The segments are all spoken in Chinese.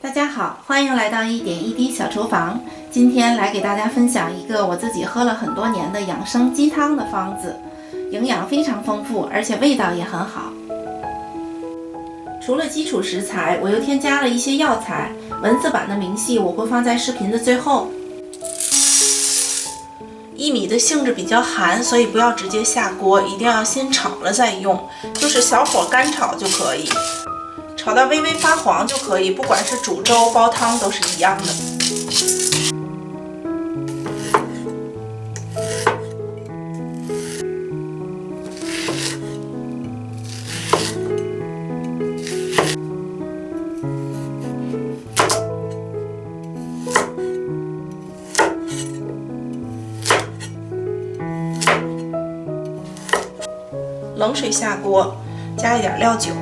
大家好，欢迎来到一点一滴小厨房。今天来给大家分享一个我自己喝了很多年的养生鸡汤的方子，营养非常丰富，而且味道也很好。除了基础食材，我又添加了一些药材，文字版的明细我会放在视频的最后。薏米的性质比较寒，所以不要直接下锅，一定要先炒了再用，就是小火干炒就可以。炒到微微发黄就可以，不管是煮粥、煲汤都是一样的。冷水下锅，加一点料酒。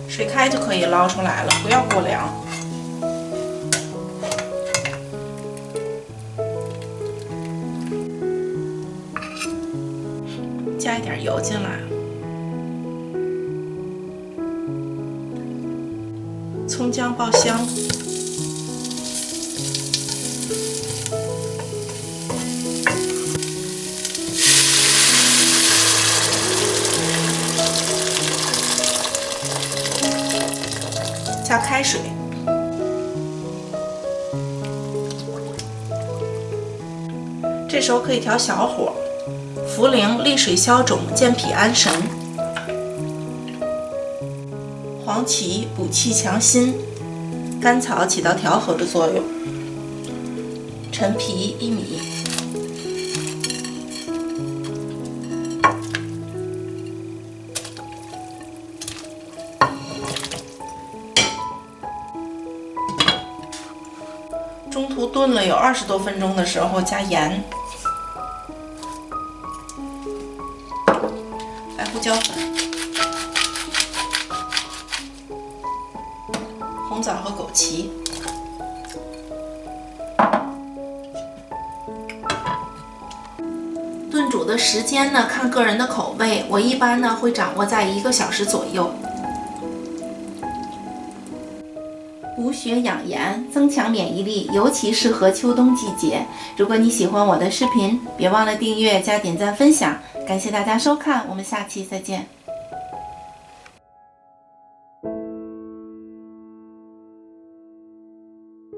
水开就可以捞出来了，不要过凉。加一点油进来，葱姜爆香，加开水，这时候可以调小火。茯苓利水消肿，健脾安神；黄芪补气强心；甘草起到调和的作用；陈皮、薏米。中途炖了有20多分钟的时候加盐，白胡椒粉，红枣和枸杞，炖煮的时间呢看个人的口味，我一般呢会掌握在1个小时左右。补血养颜，增强免疫力，尤其适合秋冬季节。如果你喜欢我的视频，别忘了订阅、加点赞、分享。感谢大家收看，我们下期再见。